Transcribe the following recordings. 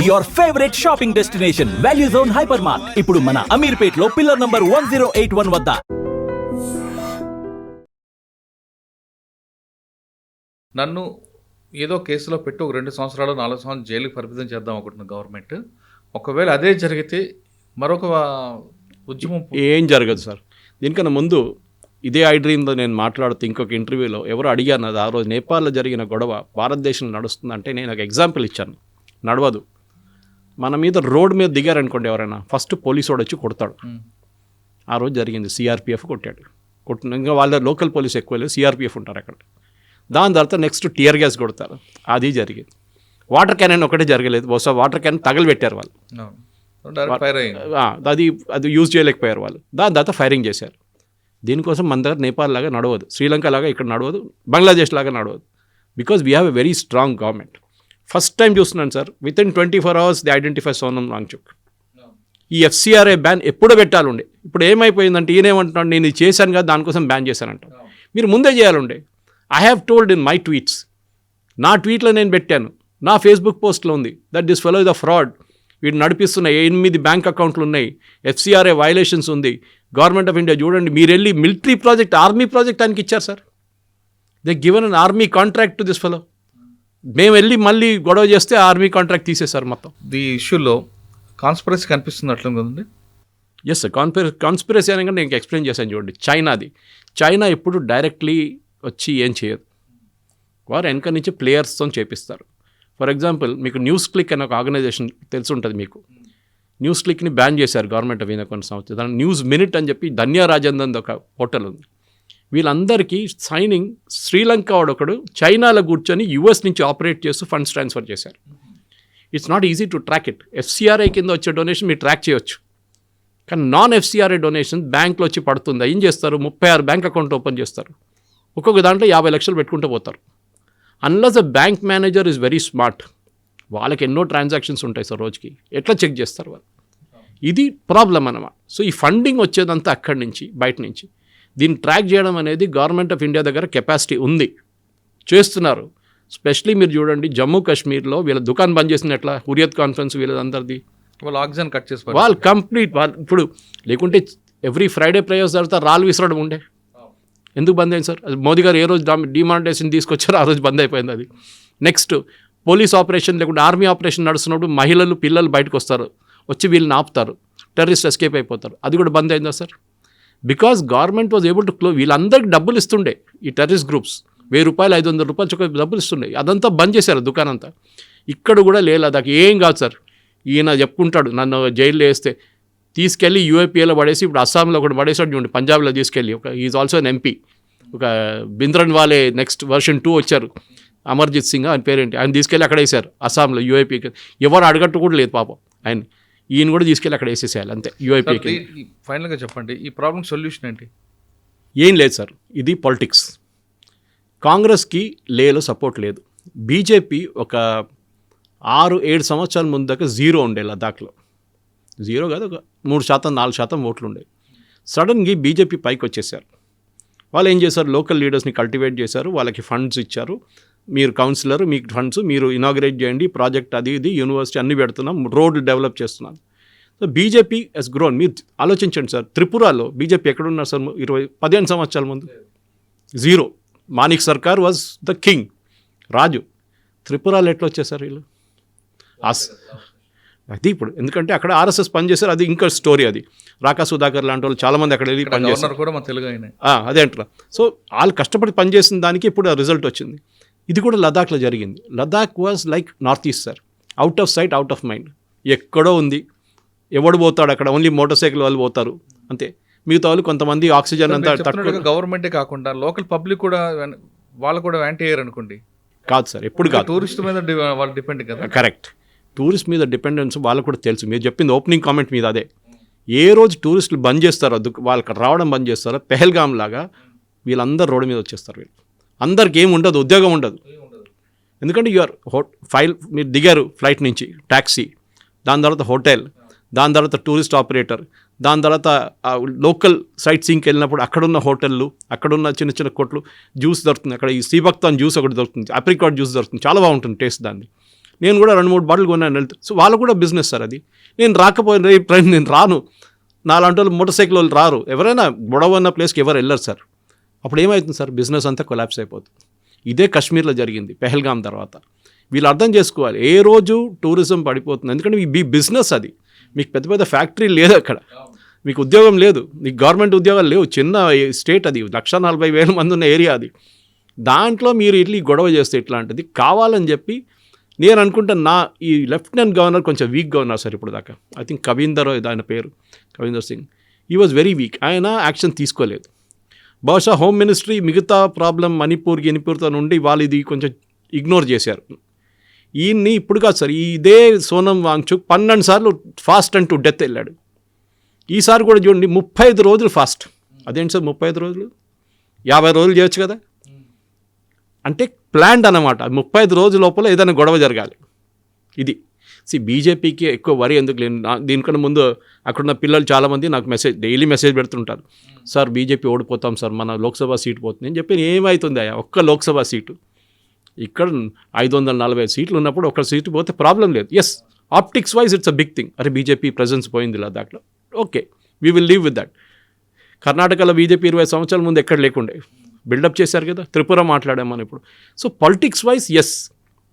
your favorite shopping destination, Value Zone Hypermart. ఇప్పుడు మన అమీర్పేట్ లో పిల్లర్ నంబర్ 1081 వద్ద. నన్ను ఏదో కేసులో పెట్టి ఒక 2 సంవత్సరాలు 4 సంవత్సరాలు జైలుకి పరిమితం చేద్దాం అనుకుంటున్న గవర్నమెంట్, ఒకవేళ అదే జరిగితే మరొక ఉద్యమం ఏం జరగదు సార్. దీనికన్నా ముందు ఇదే ఐ డ్రీమ్లో నేను మాట్లాడుతూ ఇంకొక ఇంటర్వ్యూలో ఎవరు అడిగాను, అది ఆ రోజు నేపాల్లో జరిగిన గొడవ భారతదేశంలో నడుస్తుందంటే నేను ఒక ఎగ్జాంపుల్ ఇచ్చాను. నడవదు. మన మీద రోడ్ మీద దిగారనుకోండి ఎవరైనా, ఫస్ట్ పోలీసు వాడు వచ్చి కొడతాడు. ఆ రోజు జరిగింది. సిఆర్పిఎఫ్ కొట్టాడు. ఇంకా వాళ్ళ లోకల్ పోలీస్ ఎక్కువ లేదు, సిఆర్పిఎఫ్ ఉంటారు అక్కడ. దాని తర్వాత నెక్స్ట్ టియర్ గ్యాస్ కొడతారు. అది జరిగింది. వాటర్ క్యాన్ ఒకటే జరగలేదు, బహుశా వాటర్ క్యాన్ తగలబెట్టారు వాళ్ళు. అది యూజ్ చేయలేకపోయారు వాళ్ళు. దాని తర్వాత ఫైరింగ్ చేశారు. దీనికోసం మన దగ్గర నేపాల్ లాగా నడవదు, శ్రీలంక లాగా ఇక్కడ నడవదు, బంగ్లాదేశ్ లాగా నడవదు. Because we have a very strong government. First time చూస్తున్నాను sir, within 24 hours the identify Sonam Wangchuk. ఈ ఎఫ్సిఆర్ఏ బ్యాన్ ఎప్పుడో పెట్టాలండే. ఇప్పుడు ఏమైపోయిందంటే ఈయనేమంటున్నాడు, నేను ఇది చేశాను కదా దానికోసం బ్యాన్ చేశానంట. మీరు ముందే చేయాలండే. I have told in my tweets, నా ట్వీట్లో నేను పెట్టాను, నా ఫేస్బుక్ పోస్ట్లో ఉంది, that this fellow is the fraud. వీడు నడిపిస్తున్న 8 బ్యాంక్ అకౌంట్లు ఉన్నాయి, ఎఫ్సిఆర్ఏ వైలేషన్స్ ఉంది. గవర్నమెంట్ ఆఫ్ ఇండియా చూడండి, మీరు వెళ్ళి మిలిటరీ ప్రాజెక్ట్, ఆర్మీ ప్రాజెక్ట్ ఆయనకి ఇచ్చారు sir. They given an army contract to this fellow. మేము వెళ్ళి మళ్ళీ గొడవ చేస్తే ఆర్మీ కాంట్రాక్ట్ తీసేశారు మొత్తం. ది ఇష్యూలో కాన్స్పిరసీ కనిపిస్తుంది అట్లా కదండి. ఎస్ సార్, కాన్స్పిరసీ అనగా నేను ఎక్స్ప్లెయిన్ చేశాను చూడండి. చైనా ఎప్పుడు డైరెక్ట్లీ వచ్చి ఏం చేయదు, వారు వెనక నుంచి ప్లేయర్స్తో చేపిస్తారు. ఫర్ ఎగ్జాంపుల్ మీకు న్యూస్ క్లిక్ అనే ఒక ఆర్గనైజేషన్ తెలిసి ఉంటుంది మీకు. న్యూస్ క్లిక్ని బ్యాన్ చేశారు గవర్నమెంట్ ఆఫ్ ఇండియా కొన్ని సంవత్సరాలు. దాని న్యూస్ మినిట్ అని చెప్పి ధన్యా రాజందన్ ఒక పోర్టల్ ఉంది. వీళ్ళందరికీ సైనింగ్ శ్రీలంక వాడొకడు చైనాలో కూర్చొని యూఎస్ నుంచి ఆపరేట్ చేస్తూ ఫండ్స్ ట్రాన్స్ఫర్ చేశారు. It's not easy to track it. FCRI కింద వచ్చే డొనేషన్ మీరు ట్రాక్ చేయొచ్చు, కానీ నాన్ ఎఫ్సిఆర్ఐ డొనేషన్ బ్యాంక్లో వచ్చి పడుతుంది. ఏం చేస్తారు, 36 బ్యాంక్ అకౌంట్ ఓపెన్ చేస్తారు, ఒక్కొక్క దాంట్లో 50 లక్షలు పెట్టుకుంటూ పోతారు. Unless the bank manager is very smart, వాళ్ళకి ఎన్నో ట్రాన్సాక్షన్స్ ఉంటాయి సార్ రోజుకి, ఎట్లా చెక్ చేస్తారు వాళ్ళు? ఇది ప్రాబ్లం అన్నమాట. సో ఈ ఫండింగ్ వచ్చేదంతా అక్కడి నుంచి, బయట నుంచి. దీన్ని ట్రాక్ చేయడం అనేది గవర్నమెంట్ ఆఫ్ ఇండియా దగ్గర కెపాసిటీ ఉంది, చేస్తున్నారు. స్పెషలీ మీరు చూడండి జమ్మూ కాశ్మీర్లో వీళ్ళ దుకాణం బంద్ చేసినట్ల హురియత్ కాన్ఫరెన్స్ వీళ్ళందరిది వాళ్ళు ఆక్సిజన్ కట్ చేసి వాళ్ళు కంప్లీట్ వాళ్ళు ఇప్పుడు లేకుంటే ఎవ్రీ ఫ్రైడే ప్రేయర్స్ తర్వాత రాళ్ళు విసరడం ఉండే. ఎందుకు బంద్ అయింది సార్? అది మోదీ గారు ఏ రోజు డిమానిటైజేషన్ తీసుకొచ్చారో ఆ రోజు బంద్ అయిపోయింది అది. నెక్స్ట్ పోలీస్ ఆపరేషన్ లేకుంటే ఆర్మీ ఆపరేషన్ నడుస్తున్నప్పుడు మహిళలు పిల్లలు బయటకు వస్తారు, వచ్చి వీళ్ళని ఆపుతారు, టెర్రరిస్ట్ ఎస్కేప్ అయిపోతారు, అది కూడా బంద్ అయిందా sir? Because government was able to close. వీళ్ళందరికీ డబ్బులు ఇస్తుండే ఈ టెర్రరిస్ట్ గ్రూప్స్, 1000 రూపాయలు 500 రూపాయలు చొక్క డబ్బులు ఇస్తుండే, అదంతా బంద్ చేశారు దుకాణంతా. ఇక్కడ కూడా లేదు, అదాక ఏం కాదు సార్. ఈయన చెప్పుకుంటాడు నన్ను జైల్లో వేస్తే తీసుకెళ్ళి యూఏపీఏలో పడేసి ఇప్పుడు అస్సాంలో ఒకటి పడేసాడు చూడండి, పంజాబ్లో తీసుకెళ్ళి. Is also an MP. ఒక బింద్రన్ వాలే నెక్స్ట్ వర్షన్ 2 వచ్చారు, అమర్జిత్ సింగ్ అని పేరేంటి, ఆయన తీసుకెళ్ళి అక్కడ వేసారు అస్సాంలో యూఏపీకి. ఎవరు అడగట్టు కూడా లేదు పాపం ఆయన, ఈయన కూడా తీసుకెళ్ళి అక్కడ వేసేసేయాలి అంతే యూఐపీకి. ఫైనల్గా చెప్పండి, ఈ ప్రాబ్లం సొల్యూషన్ ఏంటి? ఏం లేదు సార్, ఇది పాలిటిక్స్. కాంగ్రెస్కి లేలో సపోర్ట్ లేదు. బీజేపీ ఒక 6-7 సంవత్సరాల ముందు దాకా 0 ఉండే లద్దాఖ్లో. 0 కాదు, ఒక 3%, 4% ఓట్లు ఉండే. సడన్గా బీజేపీ పైకి వచ్చేసారు. వాళ్ళు ఏం చేశారు, లోకల్ లీడర్స్ని కల్టివేట్ చేశారు, వాళ్ళకి ఫండ్స్ ఇచ్చారు. మీరు కౌన్సిలర్, మీకు ఫండ్స్, మీరు ఇనాగ్రేట్ చేయండి ప్రాజెక్ట్, అది ఇది యూనివర్సిటీ అన్నీ పెడుతున్నాం, రోడ్లు డెవలప్ చేస్తున్నాం. So BJP has grown. మీరు ఆలోచించండి సార్, త్రిపురలో బీజేపీ ఎక్కడున్నారు సార్ 15 సంవత్సరాల ముందు? 0. మానిక్ సర్కార్ వాజ్ ద కింగ్, రాజు. త్రిపురలో ఎట్లా వచ్చేసారు వీళ్ళు? అది ఇప్పుడు ఎందుకంటే అక్కడ ఆర్ఎస్ఎస్ పనిచేశారు, అది ఇంకా స్టోరీ. అది రాకా సుధాకర్ లాంటి వాళ్ళు చాలామంది అక్కడ వెళ్ళి పనిచేస్తారు కూడా మన తెలుగు అయినా అదే అంటారా. సో వాళ్ళు కష్టపడి పనిచేసిన దానికి ఇప్పుడు ఆ రిజల్ట్ వచ్చింది. ఇది కూడా లదాఖ్లో జరిగింది. Ladakh was like north east sir, out of sight out of mind. ఎక్కడో ఉంది, ఎవడు పోతాడు అక్కడ, ఓన్లీ మోటార్ సైకిల్ వాళ్ళు పోతారు అంతే. మిగతా వాళ్ళు కొంతమంది ఆక్సిజన్ అంతా గవర్నమెంటే కాకుండా లోకల్ పబ్లిక్ కూడా వాళ్ళు కూడా యాంటీ అయ్యారు అనుకోండి. కాదు సార్, ఎప్పుడు కాదు, టూరిస్ట్ మీద వాళ్ళు డిపెండ్ కదా. కరెక్ట్, టూరిస్ట్ మీద డిపెండెన్స్ వాళ్ళకు కూడా తెలుసు. మీరు చెప్పింది ఓపెనింగ్ కామెంట్ మీద అదే. ఏ రోజు టూరిస్టులు బంద్ చేస్తారో, వాళ్ళకి రావడం బంద్ చేస్తారో, పెహల్గామ్ లాగా వీళ్ళందరూ రోడ్డు మీద వచ్చేస్తారు. వీళ్ళు అందరికి ఏమి ఉండదు, ఉద్యోగం ఉండదు. ఎందుకంటే మీరు దిగారు ఫ్లైట్ నుంచి, ట్యాక్సీ, దాని తర్వాత హోటల్, దాని తర్వాత టూరిస్ట్ ఆపరేటర్, దాని తర్వాత లోకల్ సైట్ సీయింగ్కి వెళ్ళినప్పుడు అక్కడున్న హోటళ్ళు, అక్కడున్న చిన్న చిన్న కొట్లు, జ్యూస్ దొరుకుతుంది. అక్కడ ఈ సీబక్తాన్ జ్యూస్ ఒకటి దొరుకుతుంది, అప్రికాట్ జ్యూస్ దొరుకుతుంది, చాలా బాగుంటుంది టేస్ట్ దాన్ని. నేను కూడా 2-3 బాటిల్ కొన్నాను వెళ్తే. సో వాళ్ళు కూడా బిజినెస్ సార్ అది. నేను రాకపోయిన నేను రాను, నాలాంటి వాళ్ళు మోటార్ సైకిల్ వాళ్ళు రారు, ఎవరైనా గొడవ ఉన్న ప్లేస్కి ఎవరు వెళ్ళరు సార్. అప్పుడు ఏమవుతుంది సార్, బిజినెస్ అంతా కొలాప్స్ అయిపోతుంది. ఇదే కాశ్మీర్లో జరిగింది పెహల్గాం తర్వాత. వీళ్ళు అర్థం చేసుకోవాలి, ఏ రోజు టూరిజం పడిపోతుంది, ఎందుకంటే మీ బిజినెస్ అది. మీకు పెద్ద పెద్ద ఫ్యాక్టరీ లేదు అక్కడ, మీకు ఉద్యోగం లేదు, మీకు గవర్నమెంట్ ఉద్యోగాలు లేవు, చిన్న స్టేట్ అది, 140,000 మంది ఉన్న ఏరియా అది. దాంట్లో మీరు ఇట్లా గొడవ చేస్తే ఇట్లాంటిది కావాలని చెప్పి నేను అనుకుంటా. ఈ లెఫ్టినెంట్ గవర్నర్ కొంచెం వీక్గా ఉన్నారు సార్ ఇప్పుడు దాకా. ఐ థింక్ కవీందర్ ఆయన పేరు, కవీందర్ సింగ్, ఈ వాజ్ వెరీ వీక్. ఆయన యాక్షన్ తీసుకోలేదు. బహుశా హోమ్ మినిస్ట్రీ మిగతా ప్రాబ్లం గినిపూర్తో నుండి వాళ్ళు ఇది కొంచెం ఇగ్నోర్ చేశారు. ఈయన్ని ఇప్పుడు కాదు సార్, ఇదే సోనం వాంగ్చుక్ 12 సార్లు ఫాస్ట్ అండ్ టు డెత్ వెళ్ళాడు. ఈసారి కూడా చూడండి 35 రోజులు ఫాస్ట్. అదేంటి సార్ 35 రోజులు, 50 రోజులు చేయొచ్చు కదా. అంటే ప్లాన్డ్ అన్నమాట, 35 రోజుల లోపల ఏదైనా గొడవ జరగాలి. ఇది బీజేపీకి ఎక్కువ వరి ఎందుకు లేని. దీనికన్నా ముందు అక్కడున్న పిల్లలు చాలామంది నాకు డైలీ మెసేజ్ పెడుతుంటారు, సార్ బీజేపీ ఓడిపోతాం సార్, మన లోక్సభ సీటు పోతుంది. నేను చెప్పి ఏమవుతుంది అయ్యా, ఒక్క లోక్సభ సీటు, ఇక్కడ 540 సీట్లు ఉన్నప్పుడు ఒక సీటు పోతే ప్రాబ్లం లేదు. Yes, optics wise it's a big thing. అరే బీజేపీ ప్రెజెన్స్ పోయింది లదాఖ్లో, okay, we will leave with that. కర్ణాటకలో బీజేపీ 20 సంవత్సరాల ముందు ఎక్కడ లేకుండే, బిల్డప్ చేశారు కదా. త్రిపుర మాట్లాడాం మనం ఇప్పుడు. So politics wise yes,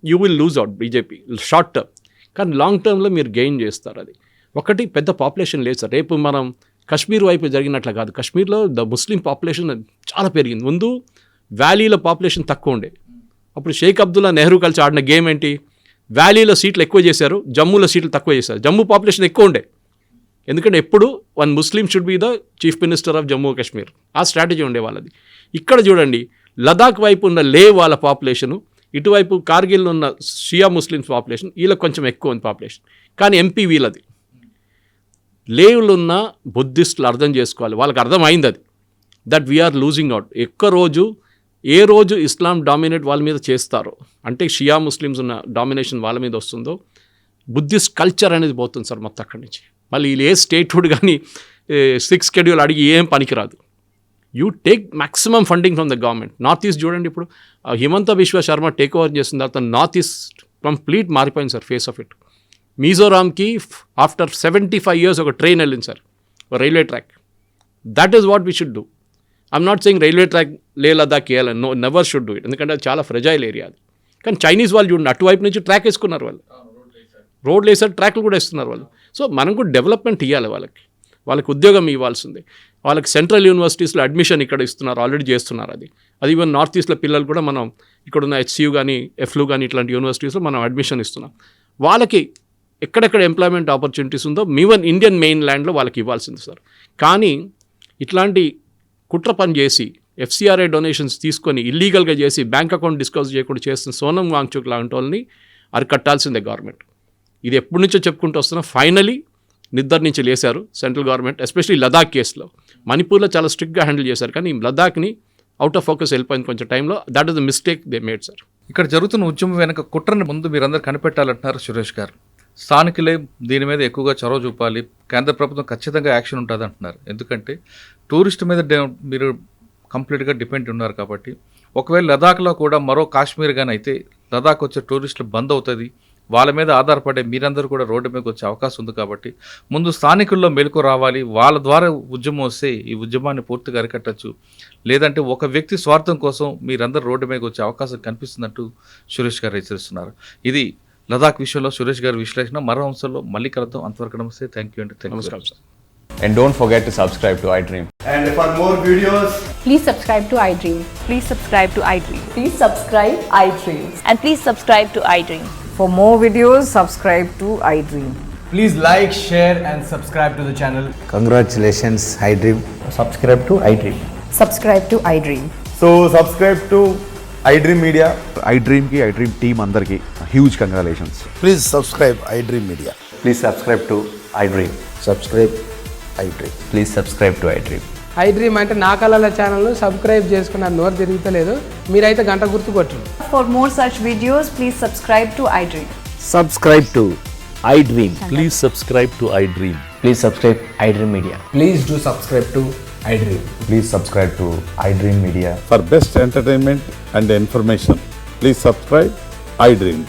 you will lose out BJP short term, కానీ లాంగ్ టర్మ్లో మీరు గెయిన్ చేస్తారు. అది ఒకటి, పెద్ద పాపులేషన్ లేదు సార్. రేపు మనం కశ్మీర్ వైపు జరిగినట్లు కాదు, కశ్మీర్లో ద ముస్లిం పాపులేషన్ చాలా పెరిగింది. ముందు వ్యాలీలో పాపులేషన్ తక్కువ ఉండే. అప్పుడు షేక్ అబ్దుల్లా నెహ్రూ కలిసి ఆడిన గేమ్ ఏంటి, వ్యాలీలో సీట్లు ఎక్కువ చేశారు, జమ్మూలో సీట్లు తక్కువ చేశారు. జమ్మూ పాపులేషన్ ఎక్కువ ఉండే, ఎందుకంటే ఎప్పుడు one Muslim should be the chief minister of Jammu Kashmir, ఆ స్ట్రాటజీ ఉండే వాళ్ళది. ఇక్కడ చూడండి, లదాఖ్ వైపు ఉన్న లే వాళ్ళ పాపులేషను, ఇటువైపు కార్గిల్ ఉన్న షియా ముస్లిమ్స్ పాపులేషన్, వీళ్ళకి కొంచెం ఎక్కువ ఉంది పాపులేషన్, కానీ ఎంపీ వీళ్ళది. లేవులు ఉన్న బుద్ధిస్టులు అర్థం చేసుకోవాలి, వాళ్ళకి అర్థమైంది అది, దట్ వీఆర్ లూజింగ్ అవుట్. ఏ రోజు ఇస్లాం డామినేట్ వాళ్ళ మీద చేస్తారో, అంటే షియా ముస్లిమ్స్ ఉన్న డామినేషన్ వాళ్ళ మీద వస్తుందో, బుద్ధిస్ట్ కల్చర్ అనేది పోతుంది సార్ మొత్తం అక్కడి నుంచి. మళ్ళీ వీళ్ళు ఏ స్టేట్హుడ్ కానీ 6th షెడ్యూల్ అడిగి ఏం పనికిరాదు. You take maximum funding from the government. North east చూడండి, ఇప్పుడు హిమంత బిశ్వ శర్మ టేక్ ఓవర్ చేసిన తర్వాత నార్త్ ఈస్ట్ కంప్లీట్ మారిపోయింది సార్ ఫేస్ ఆఫ్ ఇట్. మిజోరాంకి ఆఫ్టర్ 75 years ఒక ట్రైన్ వెళ్ళింది sir, railway track. That is what we should do. I'm not saying railway track lay Ladakh వేయాలని, no, never should do it, ఎందుకంటే అది చాలా ఫ్రెజైల్ ఏరియా అది. కానీ చైనీస్ వాళ్ళు చూడండి, అటువైపు నుంచి ట్రాక్ వేసుకున్నారు వాళ్ళు, రోడ్లు వేసారు, ట్రాక్లు కూడా వేస్తున్నారు వాళ్ళు. సో మనం కూడా డెవలప్మెంట్ ఇవ్వాలి వాళ్ళకి ఉద్యోగం ఇవ్వాల్సిందే. వాళ్ళకి సెంట్రల్ యూనివర్సిటీస్లో అడ్మిషన్ ఇక్కడ ఇస్తున్నారు, ఆల్రెడీ చేస్తున్నారు. అది ఈవెన్ నార్త్ ఈస్ట్లో పిల్లలు కూడా మనం ఇక్కడున్న HCU కానీ ఎఫ్లు కానీ ఇట్లాంటి యూనివర్సిటీస్లో మనం అడ్మిషన్ ఇస్తున్నాం. వాళ్ళకి ఎక్కడెక్కడ ఎంప్లాయ్మెంట్ ఆపర్చునిటీస్ ఉందో ఈవెన్ ఇండియన్ మెయిన్ ల్యాండ్లో వాళ్ళకి ఇవ్వాల్సింది సార్. కానీ ఇట్లాంటి కుట్ర పని చేసి FCRA డొనేషన్స్ తీసుకొని ఇల్లీగల్గా చేసి బ్యాంక్ అకౌంట్ డిస్క్లోజ్ చేయకుండా చేస్తున్న సోనం వాంగ్చుక్ లాంటి వాళ్ళని అరికట్టాల్సిందే గవర్నమెంట్. ఇది ఎప్పటి నుంచో చెప్పుకుంటూ వస్తున్నా, ఫైనలీ నిద్ర నుంచి లేశారు సెంట్రల్ గవర్నమెంట్, ఎస్పెషలీ లదాఖ్ కేసులో. మణిపూర్లో చాలా స్ట్రిక్ట్గా హ్యాండిల్ చేశారు, కానీ లదాఖ్ని అవుట్ ఆఫ్ ఫోకస్ వెళ్ళిపోయింది కొంచెం టైంలో. That is the mistake they made sir. ఇక్కడ జరుగుతున్న ఉద్యమం వెనక కుట్రని ముందు మీరందరూ కనిపెట్టాలంటున్నారు సురేష్ గారు. స్థానికులే దీని మీద ఎక్కువగా చొరవ చూపాలి, కేంద్ర ప్రభుత్వం ఖచ్చితంగా యాక్షన్ ఉంటుంది అంటున్నారు. ఎందుకంటే టూరిస్ట్ మీద మీరు కంప్లీట్గా డిపెండ్ ఉన్నారు కాబట్టి. ఒకవేళ లదాఖ్లో కూడా మరో కాశ్మీర్ కానీ అయితే లదాఖ్ వచ్చే టూరిస్టులు బంద్ అవుతుంది, వాళ్ళ మీద ఆధారపడే మీరందరూ కూడా రోడ్డు మీదకి వచ్చే అవకాశం ఉంది. కాబట్టి ముందు స్థానికుల్లో మెలకు రావాలి, వాళ్ళ ద్వారా ఉద్యమం వస్తే ఈ ఉద్యమాన్ని పూర్తిగా అరికట్టచ్చు. లేదంటే ఒక వ్యక్తి స్వార్థం కోసం మీరందరూ రోడ్డు మీదకి వచ్చే అవకాశం కనిపిస్తుందంటూ సురేష్ గారు హెచ్చరిస్తున్నారు. ఇది లదాఖ్ విషయంలో సురేష్ గారి విశ్లేషణ. మరో అంశంలో మళ్ళీ కలుద్దాం. అంతవరకు నమస్తే, థ్యాంక్ యూ అండి. నమస్కారం sir. And don't forget to subscribe to iDream. And for more videos, please subscribe to iDream. Please subscribe to iDream. Please subscribe iDream. And please subscribe to iDream. For more videos, subscribe to iDream. please like, share and subscribe to the channel. Congratulations, iDream. Subscribe to iDream. Subscribe to iDream. So subscribe to iDream Media. iDream ki iDream team andarki huge congratulations. Please subscribe iDream Media. Please subscribe to iDream. Subscribe iDream. Please subscribe to iDream. iDream అంటే నా కళల channel subscribe చేసుకున్న నోరు తిరుగుతలేదు, మీరైతే గంట గుర్తు కొట్టండి. For more such videos, please subscribe to iDream. Subscribe to iDream. Please subscribe to iDream. Please subscribe iDream Media. Please do subscribe to iDream. Please subscribe to iDream Media. For best entertainment and information, please subscribe iDream.